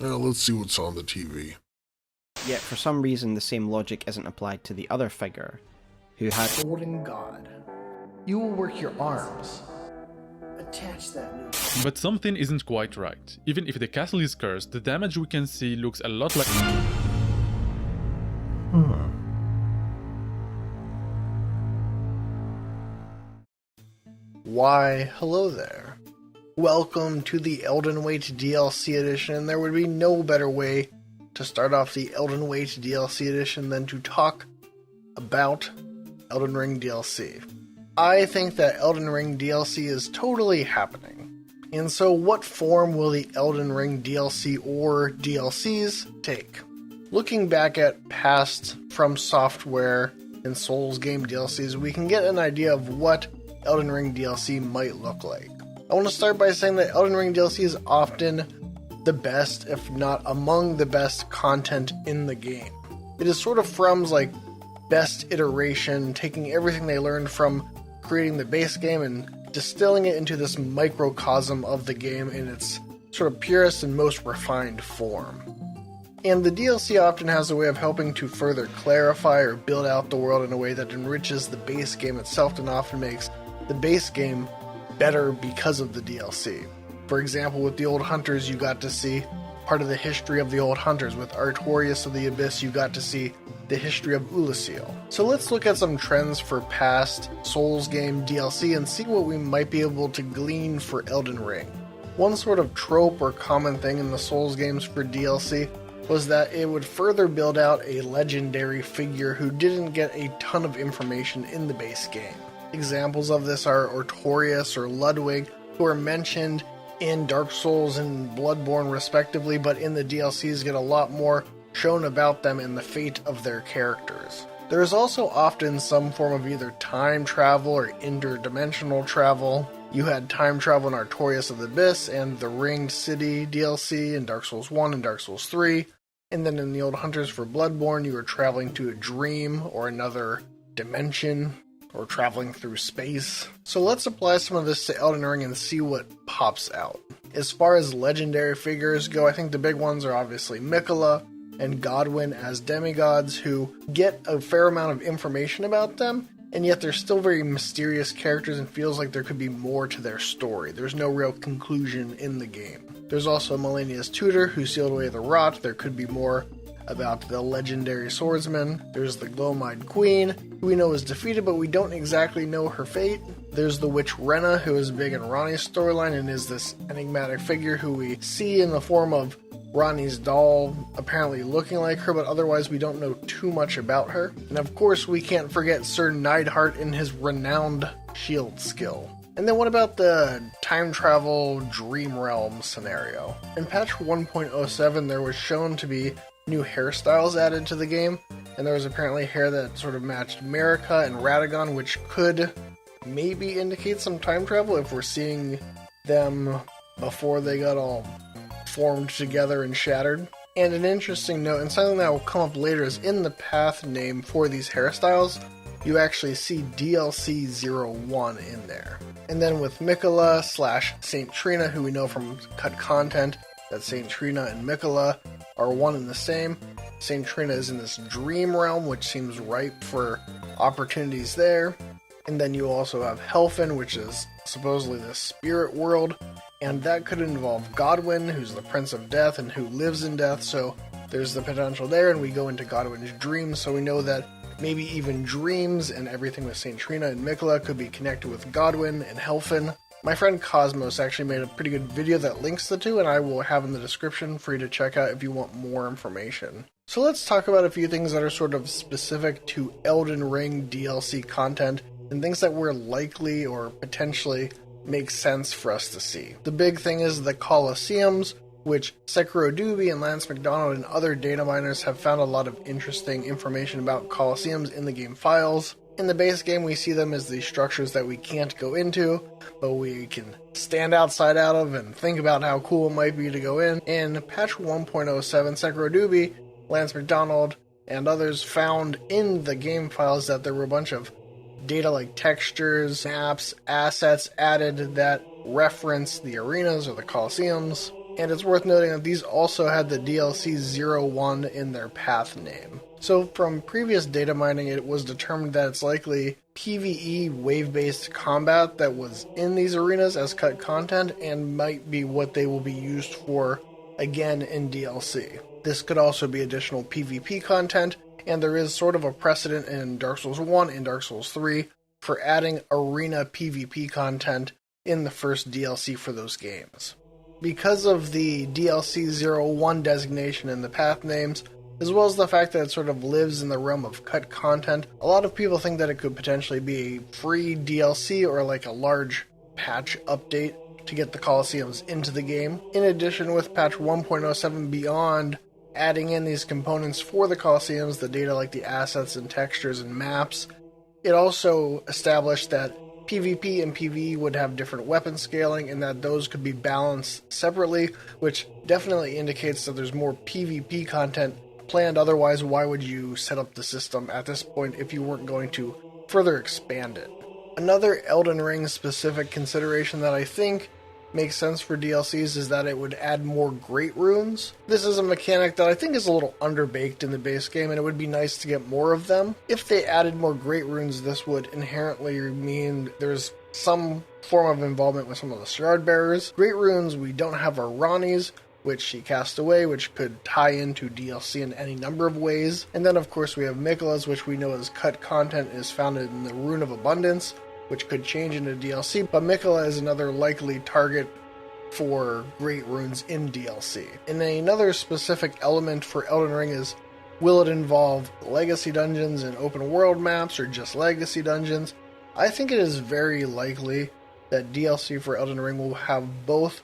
Well, let's see what's on the TV. Yet for some reason the same logic isn't applied to the other figure, who had Golden God. You will work your arms. Attach that new. But something isn't quite right. Even if the castle is cursed, the damage we can see looks a lot like... Why, hello there. Welcome to the Elden Wait DLC edition, and there would be no better way to start off the Elden Wait DLC edition than to talk about Elden Ring DLC. I think that Elden Ring DLC is totally happening. And so what form will the Elden Ring DLC or DLCs take? Looking back at past Fromsoftware and Souls game DLCs, we can get an idea of what Elden Ring DLC might look like. I want to start by saying that Elden Ring DLC is often the best, if not among the best content in the game. It is sort of From's best iteration, taking everything they learned from creating the base game and distilling it into this microcosm of the game in its sort of purest and most refined form. And the DLC often has a way of helping to further clarify or build out the world in a way that enriches the base game itself and often makes the base game better because of the DLC. For example, with the Old Hunters, you got to see part of the history of the Old Hunters. With Artorias of the Abyss, you got to see the history of Ulasil. So let's look at some trends for past Souls game DLC and see what we might be able to glean for Elden Ring. One sort of trope or common thing in the Souls games for DLC was that it would further build out a legendary figure who didn't get a ton of information in the base game. Examples of this are Artorias or Ludwig, who are mentioned in Dark Souls and Bloodborne respectively, but in the DLCs get a lot more shown about them and the fate of their characters. There is also often some form of either time travel or interdimensional travel. You had time travel in Artorias of the Abyss and the Ringed City DLC in Dark Souls 1 and Dark Souls 3, and then in the Old Hunters for Bloodborne you were traveling to a dream or another dimension, or traveling through space. So let's apply some of this to Elden Ring and see what pops out. As far as legendary figures go, I think the big ones are obviously Miquella and Godwyn as demigods, who get a fair amount of information about them, and yet they're still very mysterious characters and feels like there could be more to their story. There's no real conclusion in the game. There's also Malenia's tutor, who sealed away the rot. There could be more about the legendary swordsman. There's the Gloam-Eyed Queen, who we know is defeated, but we don't exactly know her fate. There's the witch Rena, who is big in Ranni's storyline and is this enigmatic figure who we see in the form of Ranni's doll, apparently looking like her, but otherwise we don't know too much about her. And of course we can't forget Sir Neidhart and his renowned shield skill. And then what about the time travel dream realm scenario? In patch 1.07 there was shown to be new hairstyles added to the game, and there was apparently hair that sort of matched Marika and Radagon, which could maybe indicate some time travel if we're seeing them before they got all formed together and shattered. And an interesting note, and something that will come up later, is in the path name for these hairstyles, you actually see DLC 01 in there. And then with Miquella / Saint Trina, who we know from cut content that Saint Trina and Miquella are one and the same. Saint Trina is in this dream realm, which seems ripe for opportunities there. And then you also have Helfen, which is supposedly the spirit world, and that could involve Godwyn, who's the Prince of Death and who lives in death, so there's the potential there, and we go into Godwyn's dreams, so we know that maybe even dreams and everything with Saint Trina and Miquella could be connected with Godwyn and Helfen. My friend Cosmos actually made a pretty good video that links the two, and I will have in the description for you to check out if you want more information. So let's talk about a few things that are sort of specific to Elden Ring DLC content, and things that were likely or potentially make sense for us to see. The big thing is the Colosseums, which Sekiro Doobie and Lance McDonald and other data miners have found a lot of interesting information about Colosseums in the game files. In the base game, we see them as these structures that we can't go into, but we can stand outside out of and think about how cool it might be to go in. In patch 1.07, Sekiro Doobie, Lance McDonald, and others found in the game files that there were a bunch of data like textures, maps, assets added that reference the arenas or the Colosseums. And it's worth noting that these also had the DLC 01 in their path name. So from previous data mining, it was determined that it's likely PvE wave-based combat that was in these arenas as cut content and might be what they will be used for again in DLC. This could also be additional PvP content, and there is sort of a precedent in Dark Souls 1 and Dark Souls 3 for adding arena PvP content in the first DLC for those games. Because of the DLC 01 designation in the path names, as well as the fact that it sort of lives in the realm of cut content, a lot of people think that it could potentially be a free DLC or like a large patch update to get the Colosseums into the game. In addition, with patch 1.07 beyond, adding in these components for the Colosseums, the data like the assets and textures and maps, it also established that PvP and PvE would have different weapon scaling and that those could be balanced separately, which definitely indicates that there's more PvP content planned. Otherwise, why would you set up the system at this point if you weren't going to further expand it? Another Elden Ring specific consideration that I think makes sense for DLCs is that it would add more Great Runes. This is a mechanic that I think is a little underbaked in the base game, and it would be nice to get more of them. If they added more Great Runes, this would inherently mean there's some form of involvement with some of the Shard Bearers. Great Runes, we don't have our Rani's, which she cast away, which could tie into DLC in any number of ways. And then of course we have Miquella's, which we know as cut content is found in the Rune of Abundance, which could change into DLC, but Miquella is another likely target for Great Runes in DLC. And then another specific element for Elden Ring is, will it involve legacy dungeons and open world maps, or just legacy dungeons? I think it is very likely that DLC for Elden Ring will have both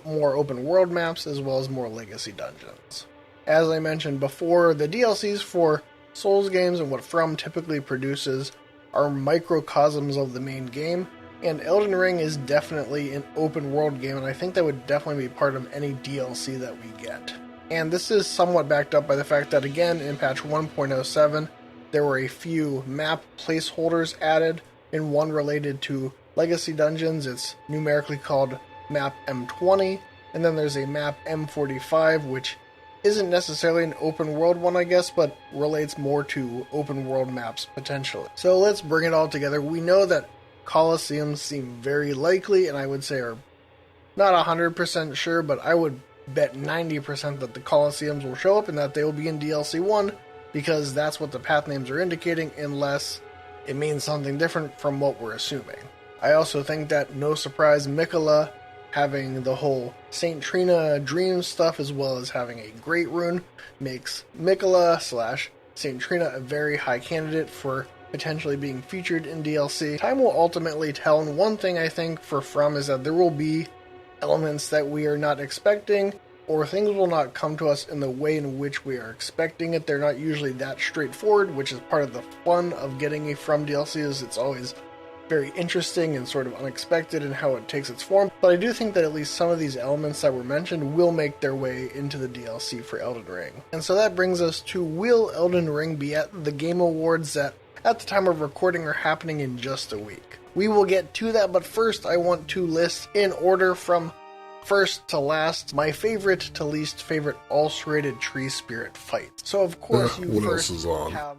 more open world maps as well as more legacy dungeons. As I mentioned before, the DLCs for Souls games and what From typically produces are microcosms of the main game, and Elden Ring is definitely an open world game, and I think that would definitely be part of any DLC that we get. And this is somewhat backed up by the fact that, again, in patch 1.07, there were a few map placeholders added, and one related to legacy dungeons. It's numerically called map M20, and then there's a map M45, which isn't necessarily an open world one, I guess, but relates more to open world maps potentially. So let's bring it all together. We know that Colosseums seem very likely, and I would say are not 100% sure, but I would bet 90% that the Colosseums will show up and that they will be in DLC 1, because that's what the path names are indicating, unless it means something different from what we're assuming. I also think that, no surprise, Miquella having the whole Saint Trina dream stuff as well as having a Great Rune makes Miquella / Saint Trina a very high candidate for potentially being featured in DLC. Time will ultimately tell, and one thing I think for From is that there will be elements that we are not expecting, or things will not come to us in the way in which we are expecting it. They're not usually that straightforward, which is part of the fun of getting a From DLC, is it's always very interesting and sort of unexpected in how it takes its form. But I do think that at least some of these elements that were mentioned will make their way into the DLC for Elden Ring. And so that brings us to, will Elden Ring be at the Game Awards that at the time of recording are happening in just a week? We will get to that, but first I want to list in order from first to last, my favorite to least favorite ulcerated tree spirit fights. So of course you what first else is on? have...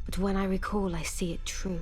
But when I recall, I see it true.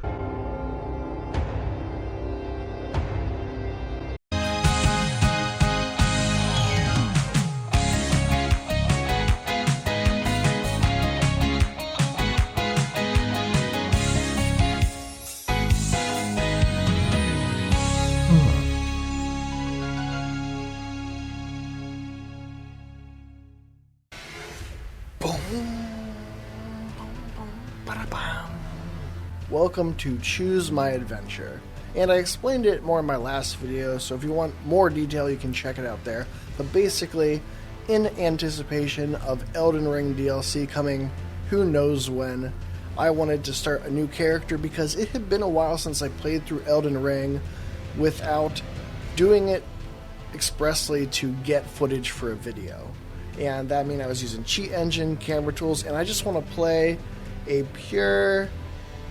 Welcome to Choose My Adventure, and I explained it more in my last video, so if you want more detail you can check it out there. But basically, in anticipation of Elden Ring DLC coming who knows when, I wanted to start a new character because it had been a while since I played through Elden Ring without doing it expressly to get footage for a video. And that meant I was using cheat engine, camera tools, and I just want to play a pure,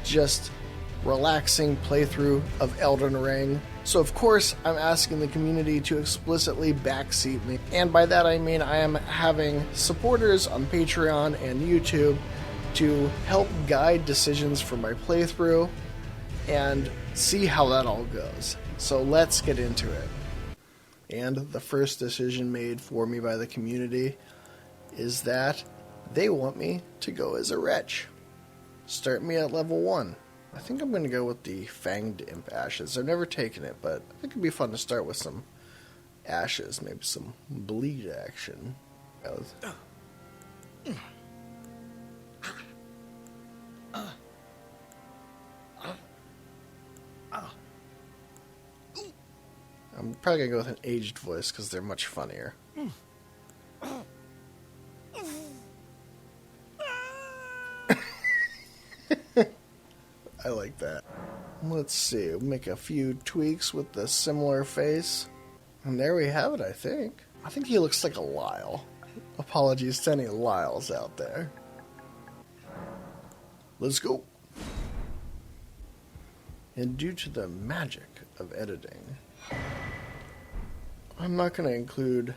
just relaxing playthrough of Elden Ring. So of course, I'm asking the community to explicitly backseat me. And by that I mean I am having supporters on Patreon and YouTube to help guide decisions for my playthrough and see how that all goes. So let's get into it. And the first decision made for me by the community is that they want me to go as a wretch. Start me at level 1. I think I'm going to go with the Fanged Imp Ashes. I've never taken it, but I think it'd be fun to start with some ashes, maybe some bleed action. I'm probably going to go with an aged voice because they're much funnier. I like that. Let's see, we'll make a few tweaks with the similar face. And there we have it, I think. I think he looks like a Lyle. Apologies to any Lyles out there. Let's go. And due to the magic of editing, I'm not going to include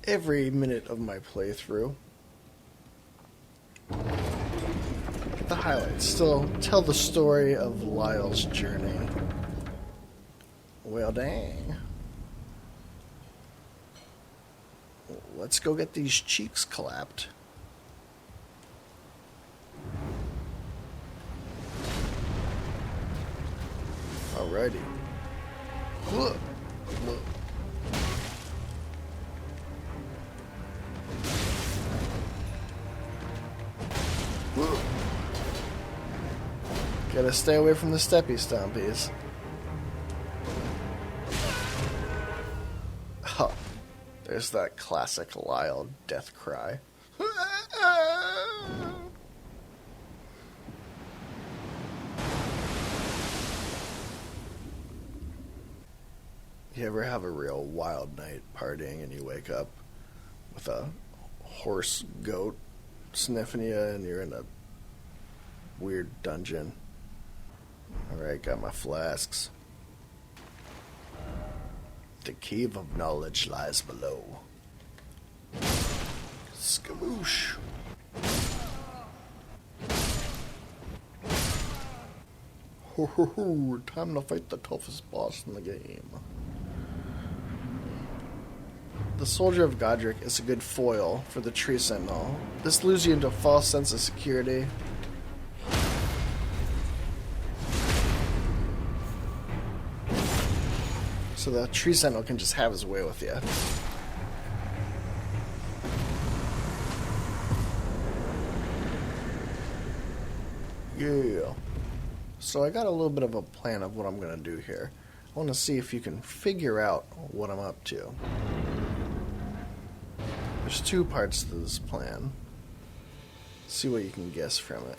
every minute of my playthrough. Get the highlights. Still tell the story of Lyle's journey. Well, dang. Let's go get these cheeks clapped. Alrighty. Look. Look. Gotta stay away from the steppy stompies. Oh, there's that classic Lyle death cry. You ever have a real wild night partying and you wake up with a horse goat sniffing you and you're in a weird dungeon? Alright, got my flasks. The cave of knowledge lies below. Skaboosh. Ho ho ho, time to fight the toughest boss in the game. The Soldier of Godric is a good foil for the Tree Sentinel. This lures you into a false sense of security. So the Tree Sentinel can just have his way with you. Yeah. So I got a little bit of a plan of what I'm going to do here. I want to see if you can figure out what I'm up to. There's two parts to this plan. See what you can guess from it.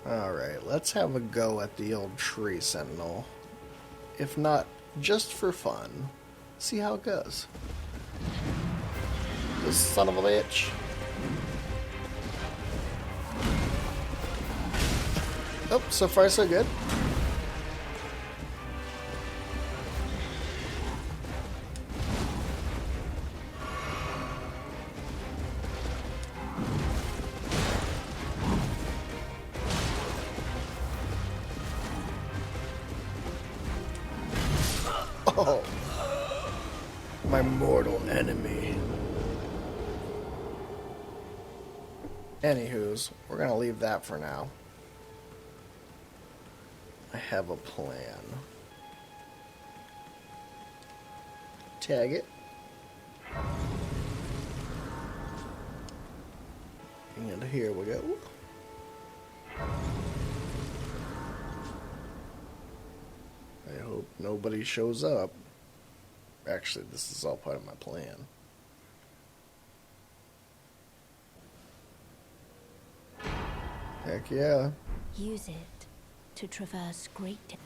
Alright, let's have a go at the old Tree Sentinel. If not, just for fun. See how it goes. This son of a bitch. Oh, so far so good. Oh, my mortal enemy. Anywho's, we're gonna leave that for now. I have a plan. Tag it. And here we go. I hope nobody shows up. Actually, this is all part of my plan. Heck yeah. Use it to traverse great.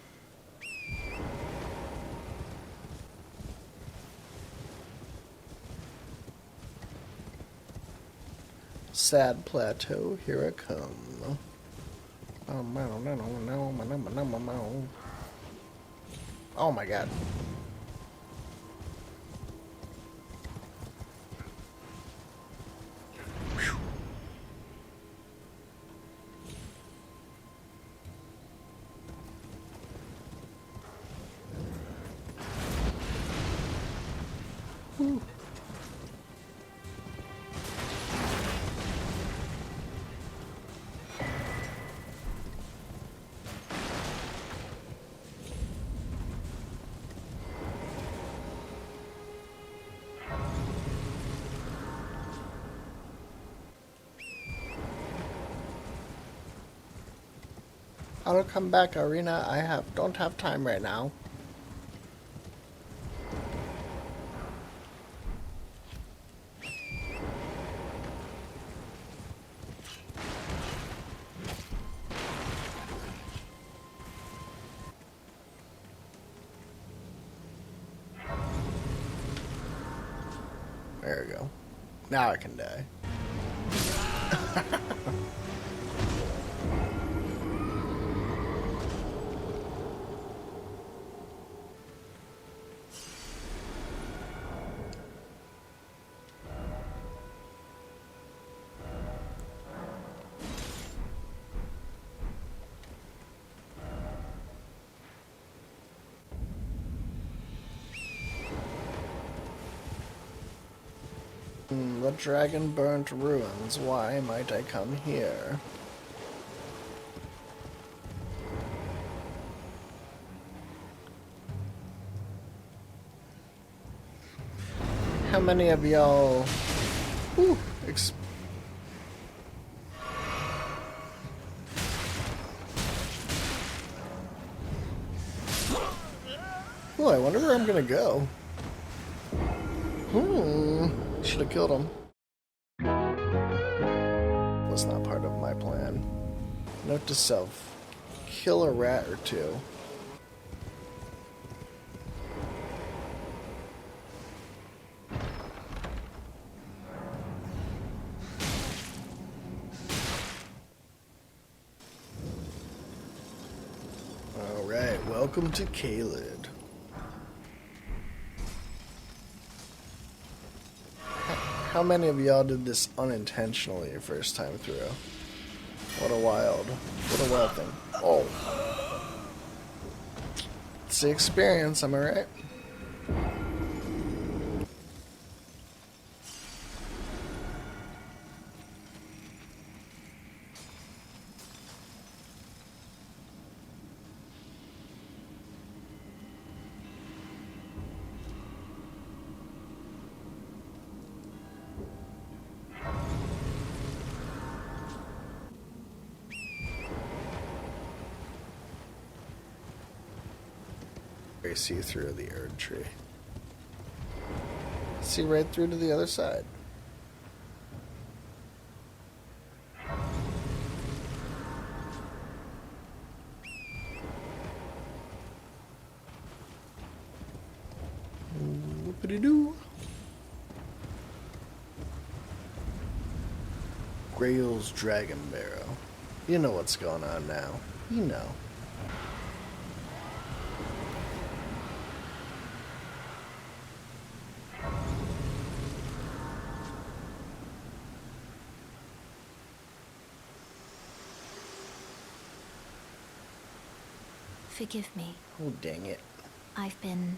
Sad plateau, here I come. Oh my god. I'll come back, Arena. Don't have time right now. There we go. Now I can die. The dragon burnt ruins. Why might I come here? How many of y'all... Ooh, Ooh, I wonder where I'm gonna go. Should have killed him. Was not part of my plan. Note to self. Kill a rat or two. Alright, welcome to Caelid. How many of y'all did this unintentionally your first time through? What a wild thing. Oh. It's the experience, am I right? I see through the Erd tree. See right through to the other side. Whoopity-doo. Grail's Dragon Barrow. You know what's going on now. You know. Forgive me. Oh, dang it. I've been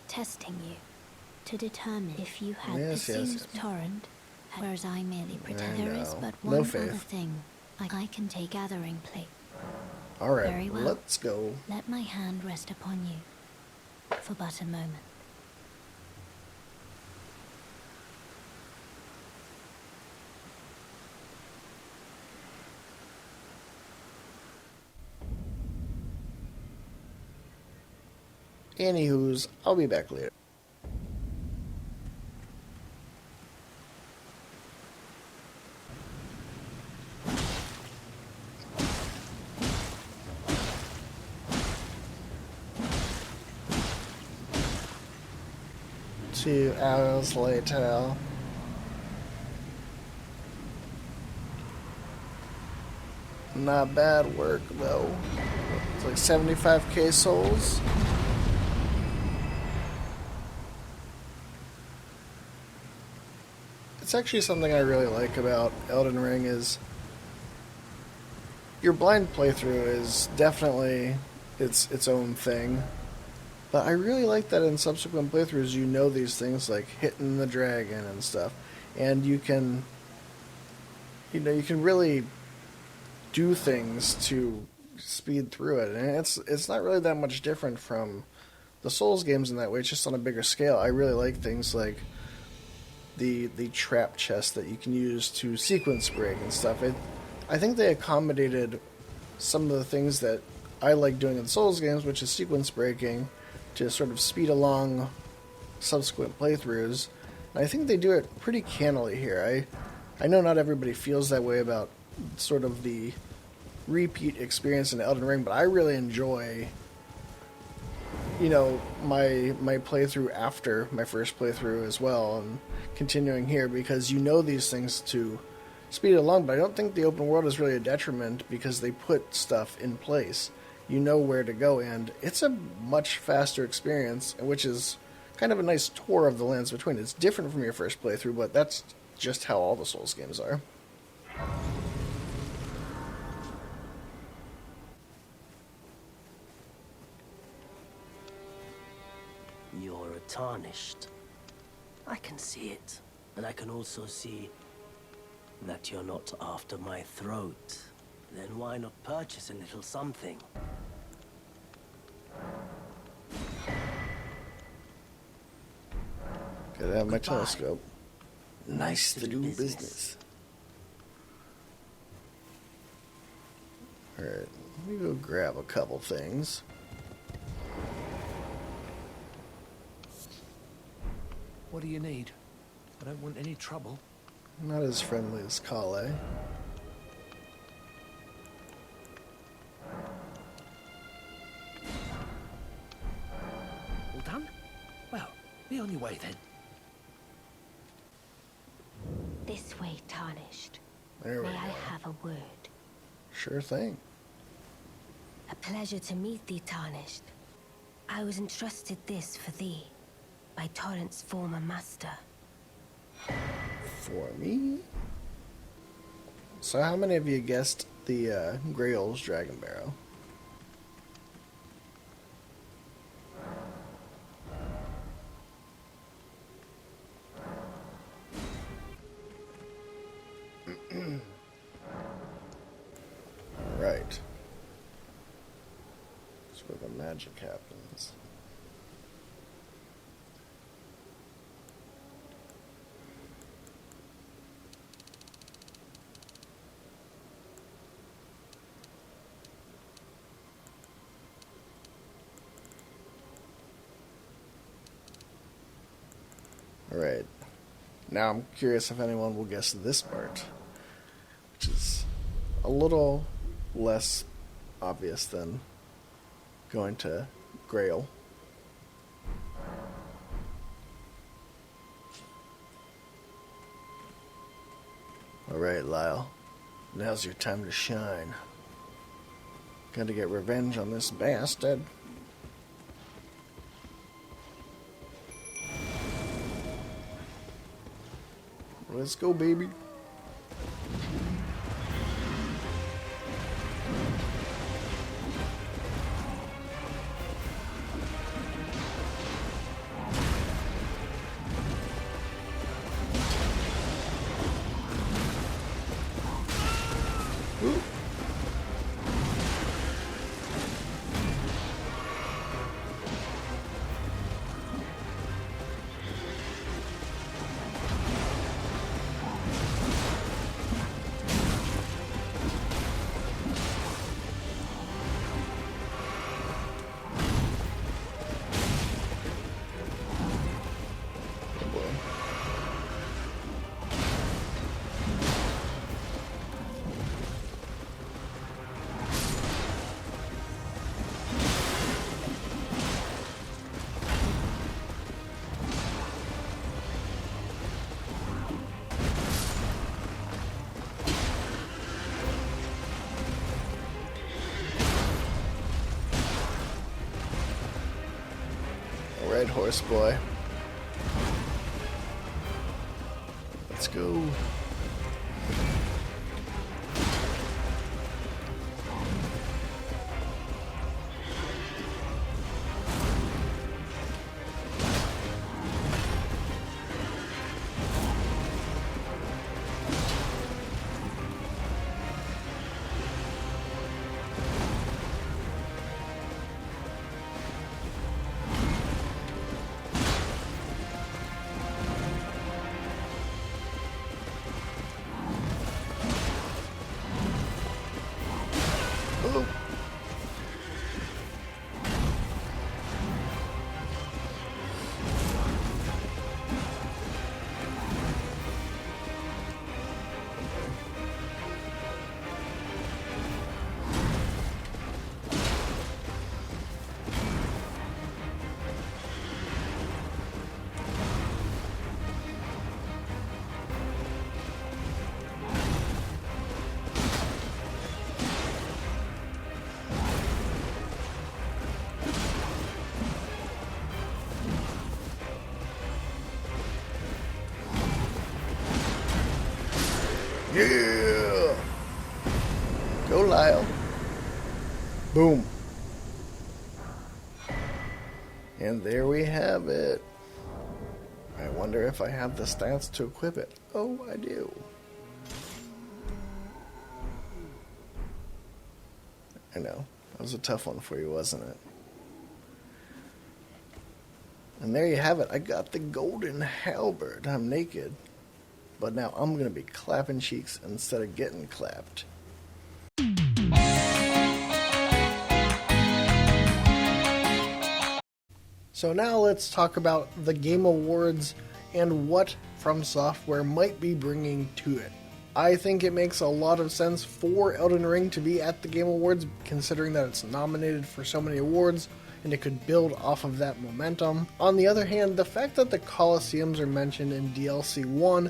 testing you to determine if you had the same torrent, whereas I merely pretend. There is but one other thing I can take gathering plate. Alright, Very well. Let's go. Let my hand rest upon you for but a moment. Anywho's, I'll be back later. Two hours later. Not bad work, though. It's like 75k souls. It's actually something I really like about Elden Ring is your blind playthrough is definitely its own thing. But I really like that in subsequent playthroughs you know these things like hitting the dragon and stuff. And you can really do things to speed through it. And it's not really that much different from the Souls games in that way, it's just on a bigger scale. I really like things like the trap chest that you can use to sequence break and stuff. I think they accommodated some of the things that I like doing in Souls games, which is sequence breaking, to sort of speed along subsequent playthroughs. And I think they do it pretty cannily here. I know not everybody feels that way about sort of the repeat experience in Elden Ring, but I really enjoy, my playthrough after my first playthrough as well, and continuing here, because you know these things to speed it along, but I don't think the open world is really a detriment because they put stuff in place. You know where to go, and it's a much faster experience, which is kind of a nice tour of the lands between. It's different from your first playthrough, but that's just how all the Souls games are. You're a Tarnished. I can see it, and I can also see that you're not after my throat. Then why not purchase a little something? Gotta have my telescope. Nice to do business. Alright, let me go grab a couple things. What do you need? I don't want any trouble. Not as friendly as Kale. All done? Well, be on your way then. This way, Tarnished. There we May go. I have a word? Sure thing. A pleasure to meet thee, Tarnished. I was entrusted this for thee by Torrent's former master. For me? So how many of you guessed the Grail's Dragon Barrow? Alright. That's where the magic happens. Alright. Now I'm curious if anyone will guess this part, which is a little less obvious than going to Grail. Alright, Lyle. Now's your time to shine. Gotta get revenge on this bastard. Let's go, baby. Ooh. horse boy. Let's go. Oh. Yeah! Go, Lyle. Boom. And there we have it. I wonder if I have the stats to equip it. Oh, I do. I know. That was a tough one for you, wasn't it? And there you have it. I got the golden halberd. I'm naked. But now I'm going to be clapping cheeks instead of getting clapped. So now let's talk about the Game Awards and what Fromsoftware might be bringing to it. I think it makes a lot of sense for Elden Ring to be at the Game Awards, considering that it's nominated for so many awards, and it could build off of that momentum. On the other hand, the fact that the Colosseums are mentioned in DLC 1,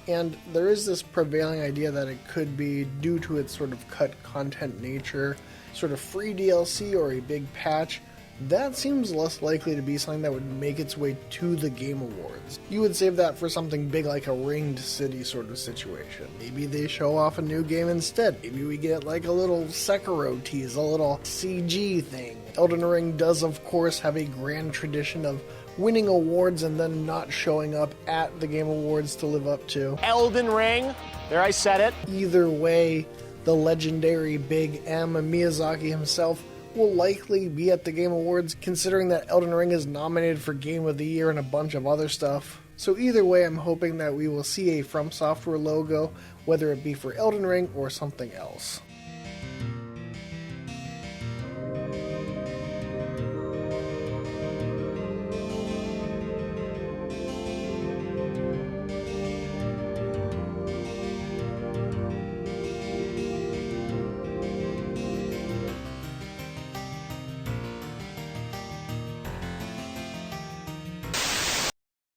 and there is this prevailing idea that it could be, due to its sort of cut content nature, sort of free DLC or a big patch, that seems less likely to be something that would make its way to the Game Awards. You would save that for something big like a Ringed City sort of situation. Maybe they show off a new game instead. Maybe we get like a little Sekiro tease, a little CG thing. Elden Ring does of course have a grand tradition of winning awards and then not showing up at the Game Awards to live up to. Elden Ring, there I said it. Either way, the legendary Big M, Miyazaki himself, will likely be at the Game Awards, considering that Elden Ring is nominated for Game of the Year and a bunch of other stuff. So either way, I'm hoping that we will see a FromSoftware logo, whether it be for Elden Ring or something else.